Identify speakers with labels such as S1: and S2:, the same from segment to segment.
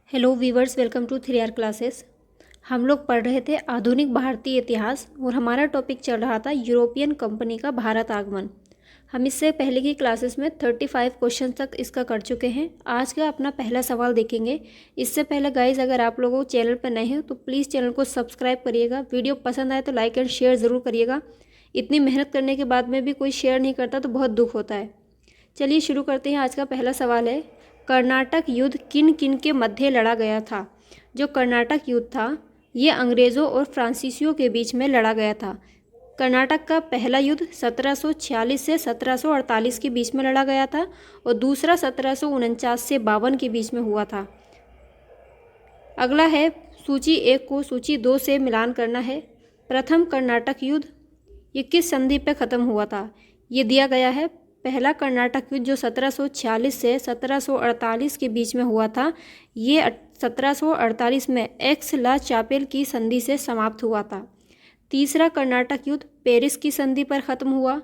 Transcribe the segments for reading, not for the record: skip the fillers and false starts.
S1: Hello viewers, welcome to 3R classes. हम लोग पढ़ रहे थे आधुनिक भारतीय इतिहास और हमारा टॉपिक चल रहा था यूरोपियन कंपनी का भारत आगमन। हम इससे पहले की क्लासेस में 35 क्वेश्चन तक इसका कर चुके हैं। आज का अपना पहला सवाल देखेंगे। इससे पहले गाइज, अगर आप लोगों चैनल पर नए हैं तो प्लीज़ चैनल को सब्सक्राइब करिएगा। वीडियो पसंद आए तो लाइक एंड शेयर ज़रूर करिएगा। इतनी मेहनत करने के बाद में भी कोई शेयर नहीं करता तो बहुत दुख होता है। चलिए शुरू करते हैं। आज का पहला सवाल है, कर्नाटक युद्ध किन किन के मध्य लड़ा गया था। जो कर्नाटक युद्ध था ये अंग्रेज़ों और फ्रांसीसियों के बीच में लड़ा गया था। कर्नाटक का पहला युद्ध 1746 से 1748 के बीच में लड़ा गया था और दूसरा 1749 से 52 के बीच में हुआ था। अगला है, सूची 1 को सूची 2 से मिलान करना है। प्रथम कर्नाटक युद्ध ये किस संधि पर ख़त्म हुआ था, ये दिया गया है। पहला कर्नाटक युद्ध जो 1746 से 1748 के बीच में हुआ था, ये 1748 में एक्स-ला-चापेल की संधि से समाप्त हुआ था। तीसरा कर्नाटक युद्ध पेरिस की संधि पर ख़त्म हुआ।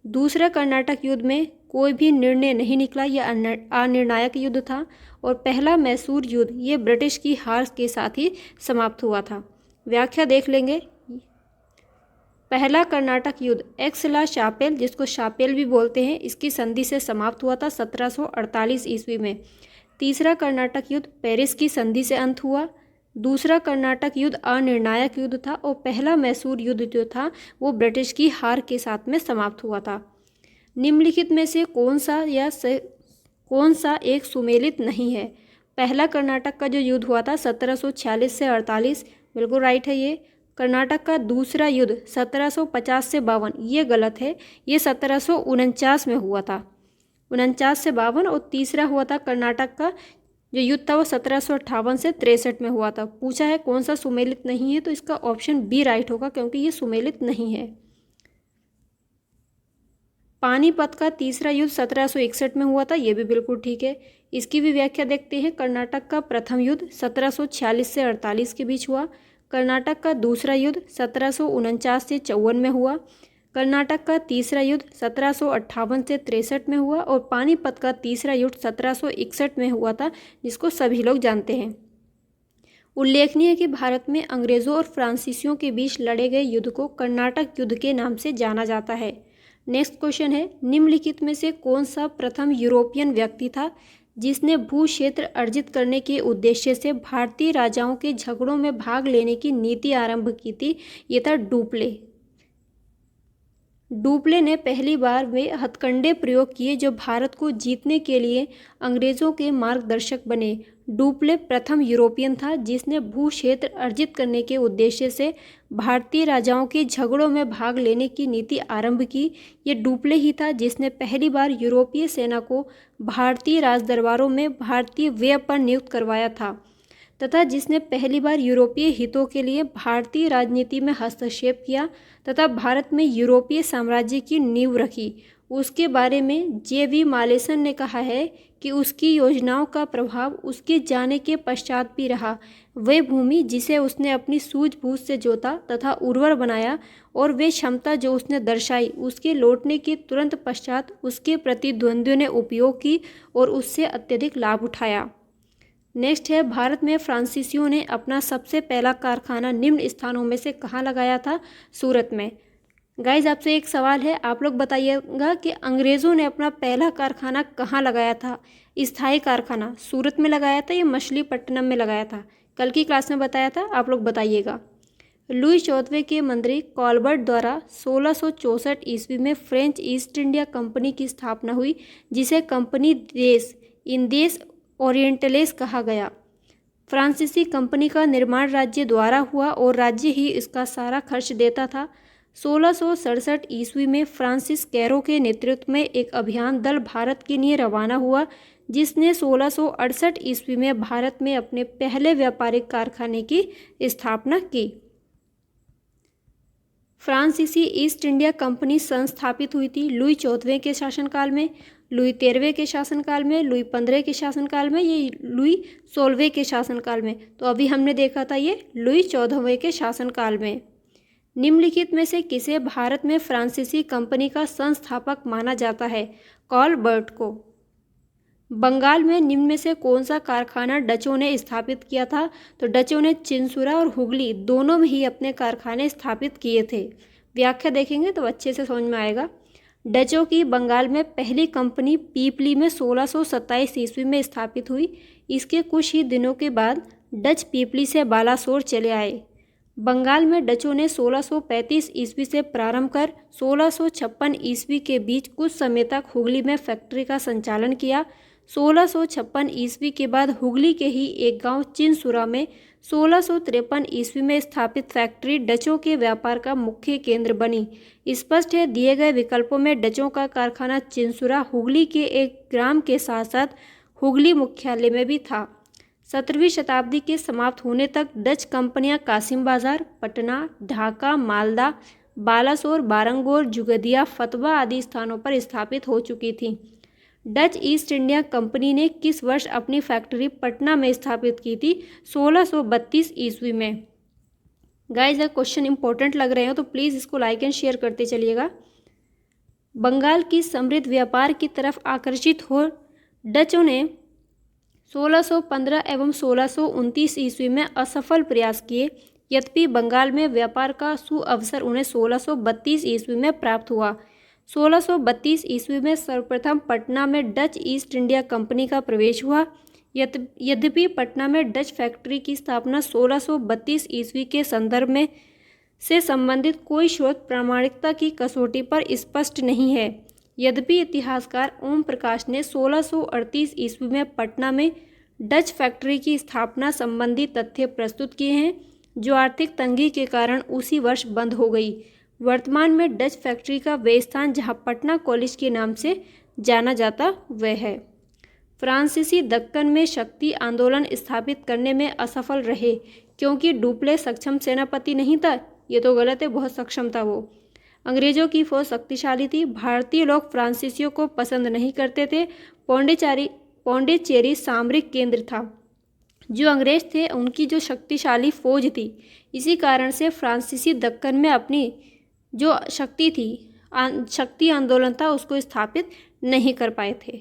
S1: दूसरे कर्नाटक युद्ध में कोई भी निर्णय नहीं निकला, यह अनिर्णायक युद्ध था। और पहला मैसूर युद्ध ये ब्रिटिश की हार के साथ ही समाप्त हुआ था। व्याख्या देख लेंगे। पहला कर्नाटक युद्ध एक्स-ला-चापेल, जिसको शापेल भी बोलते हैं, इसकी संधि से समाप्त हुआ था 1748 ईस्वी में। तीसरा कर्नाटक युद्ध पेरिस की संधि से अंत हुआ। दूसरा कर्नाटक युद्ध अनिर्णायक युद्ध था और पहला मैसूर युद्ध जो था वो ब्रिटिश की हार के साथ में समाप्त हुआ था। निम्नलिखित में से कौन सा एक सुमेलित नहीं है। पहला कर्नाटक का जो युद्ध हुआ था 1746 से 48, बिल्कुल राइट है ये। कर्नाटक का दूसरा युद्ध 1750 से 52, ये गलत है, ये 1749 में हुआ था, 49 से 52। और तीसरा हुआ था कर्नाटक का जो युद्ध था वो 1758 से 63 में हुआ था। पूछा है कौन सा सुमेलित नहीं है, तो इसका ऑप्शन बी राइट होगा क्योंकि ये सुमेलित नहीं है। पानीपत का तीसरा युद्ध 1761 में हुआ था, ये भी बिल्कुल ठीक है। इसकी भी व्याख्या देखते हैं। कर्नाटक का प्रथम युद्ध 1746 से 48 के बीच हुआ। कर्नाटक का दूसरा युद्ध 1749 से 54 में हुआ। कर्नाटक का तीसरा युद्ध 1758 से 63 में हुआ और पानीपत का तीसरा युद्ध 1761 में हुआ था, जिसको सभी लोग जानते हैं। उल्लेखनीय है कि भारत में अंग्रेज़ों और फ्रांसीसियों के बीच लड़े गए युद्ध को कर्नाटक युद्ध के नाम से जाना जाता है। नेक्स्ट क्वेश्चन है, निम्नलिखित में से कौन सा प्रथम यूरोपियन व्यक्ति था जिसने भू क्षेत्र अर्जित करने के उद्देश्य से भारतीय राजाओं के झगड़ों में भाग लेने की नीति आरंभ की थी। ये था डुप्ले। डुप्ले ने पहली बार वे हथकंडे प्रयोग किए जो भारत को जीतने के लिए अंग्रेज़ों के मार्गदर्शक बने। डुप्ले प्रथम यूरोपियन था जिसने भू क्षेत्र अर्जित करने के उद्देश्य से भारतीय राजाओं के झगड़ों में भाग लेने की नीति आरंभ की। ये डुप्ले ही था जिसने पहली बार यूरोपीय सेना को भारतीय राजदरबारों में भारतीय व्यय पर नियुक्त करवाया था तथा जिसने पहली बार यूरोपीय हितों के लिए भारतीय राजनीति में हस्तक्षेप किया तथा भारत में यूरोपीय साम्राज्य की नींव रखी। उसके बारे में जे.वी. मालेसन ने कहा है कि उसकी योजनाओं का प्रभाव उसके जाने के पश्चात भी रहा। वह भूमि जिसे उसने अपनी सूझबूझ से जोता तथा उर्वर बनाया और वे क्षमता जो उसने दर्शाई उसके लौटने के तुरंत पश्चात उसके प्रतिद्वंद्वियों ने उपयोग की और उससे अत्यधिक लाभ उठाया। नेक्स्ट है, भारत में फ्रांसीसियों ने अपना सबसे पहला कारखाना निम्न स्थानों में से कहाँ लगाया था। सूरत में। गाइज, आपसे एक सवाल है, आप लोग बताइएगा कि अंग्रेज़ों ने अपना पहला कारखाना कहाँ लगाया था। स्थायी कारखाना सूरत में लगाया था या मछलीपट्टनम में लगाया था। कल की क्लास में बताया था, आप लोग बताइएगा। लुई 14वें के मंत्री कॉलबर्ट द्वारा 1664 ईस्वी में फ्रेंच ईस्ट इंडिया कंपनी की स्थापना हुई, जिसे कंपनी देश इंदेश ओरिएंटलेस कहा गया। फ्रांसीसी कंपनी का निर्माण राज्य द्वारा हुआ और राज्य ही इसका सारा खर्च देता था। 1667 ईस्वी में फ्रांसिस कैरो के नेतृत्व में एक अभियान दल भारत के लिए रवाना हुआ, जिसने 1668 ईस्वी में भारत में अपने पहले व्यापारिक कारखाने की स्थापना की। फ्रांसीसी ईस्ट इंडिया कंपनी संस्थापित हुई थी लुई 14वें के शासनकाल में, लुई 13वें के शासनकाल में, लुई 15 के शासनकाल में, ये लुई 16वें के शासनकाल में। तो अभी हमने देखा था ये लुई 14वें के शासनकाल में। निम्नलिखित में से किसे भारत में फ्रांसीसी कंपनी का संस्थापक माना जाता है। कॉलबर्ट को। बंगाल में निम्न में से कौन सा कारखाना डचों ने स्थापित किया था? तो डचों ने चिंसुरा और हुगली दोनों में ही अपने कारखाने स्थापित किए थे। व्याख्या देखेंगे तो अच्छे से समझ में आएगा। डचों की बंगाल में पहली कंपनी पीपली में 1627 ईस्वी में स्थापित हुई। इसके कुछ ही दिनों के बाद डच पीपली से बालासोर चले आए। बंगाल में डचों ने 1635 ईस्वी से प्रारंभ कर 1656 ईस्वी के बीच कुछ समय तक हुगली में फैक्ट्री का संचालन किया। 1656 ईस्वी के बाद हुगली के ही एक गांव चिंसुरा में 1653 ईस्वी में स्थापित फैक्ट्री डचों के व्यापार का मुख्य केंद्र बनी। स्पष्ट है दिए गए विकल्पों में डचों का कारखाना चिंसुरा हुगली के एक ग्राम के साथ साथ हुगली मुख्यालय में भी था। 17वीं शताब्दी के समाप्त होने तक डच कंपनियां कासिम बाजार, पटना, ढाका, मालदा, बालासोर, बारंगोर, जुगदिया, फतवा आदि स्थानों पर स्थापित हो चुकी थीं। डच ईस्ट इंडिया कंपनी ने किस वर्ष अपनी फैक्ट्री पटना में स्थापित की थी? 1632 ईस्वी में। गाइस अगर क्वेश्चन इंपॉर्टेंट लग रहे हो तो प्लीज़ इसको लाइक एंड शेयर करते चलिएगा। बंगाल की समृद्ध व्यापार की तरफ आकर्षित हो डचों ने 1615 एवं 1629 ईस्वी में असफल प्रयास किए। यद्यपि बंगाल में व्यापार का सुअवसर उन्हें 1632 ईस्वी में प्राप्त हुआ। 1632 ईस्वी में सर्वप्रथम पटना में डच ईस्ट इंडिया कंपनी का प्रवेश हुआ। यद्यपि पटना में डच फैक्ट्री की स्थापना 1632 ईस्वी के संदर्भ में से संबंधित कोई स्रोत प्रामाणिकता की कसौटी पर स्पष्ट नहीं है। यद्यपि इतिहासकार ओम प्रकाश ने 1638 ईस्वी में पटना में डच फैक्ट्री की स्थापना संबंधी तथ्य प्रस्तुत किए हैं, जो आर्थिक तंगी के कारण उसी वर्ष बंद हो गई। वर्तमान में डच फैक्ट्री का वह स्थान जहां पटना कॉलेज के नाम से जाना जाता वह है। फ्रांसीसी दक्कन में शक्ति आंदोलन स्थापित करने में असफल रहे क्योंकि डुप्ले सक्षम सेनापति नहीं था। ये तो गलत है, बहुत सक्षम था वो। अंग्रेजों की फौज शक्तिशाली थी। भारतीय लोग फ्रांसीसियों को पसंद नहीं करते थे। पौंडीचेरी सामरिक केंद्र था। जो अंग्रेज थे उनकी जो शक्तिशाली फौज थी, इसी कारण से फ्रांसीसी दक्कन में अपनी जो शक्ति थी, शक्ति आंदोलन था, उसको स्थापित नहीं कर पाए थे।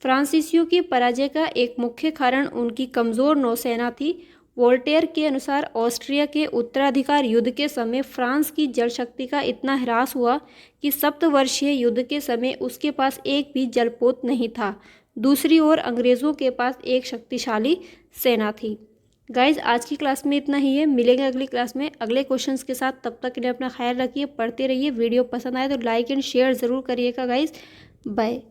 S1: फ्रांसीसियों की पराजय का एक मुख्य कारण उनकी कमज़ोर नौसेना थी। वोल्टेयर के अनुसार ऑस्ट्रिया के उत्तराधिकार युद्ध के समय फ्रांस की जलशक्ति का इतना ह्रास हुआ कि सप्तवर्षीय युद्ध के समय उसके पास एक भी जलपोत नहीं था। दूसरी ओर अंग्रेज़ों के पास एक शक्तिशाली सेना थी। गाइज आज की क्लास में इतना ही है। मिलेंगे अगली क्लास में अगले क्वेश्चंस के साथ। तब तक के लिए अपना ख्याल रखिए, पढ़ते रहिए। वीडियो पसंद आए तो लाइक एंड शेयर ज़रूर करिएगा गाइज। बाय।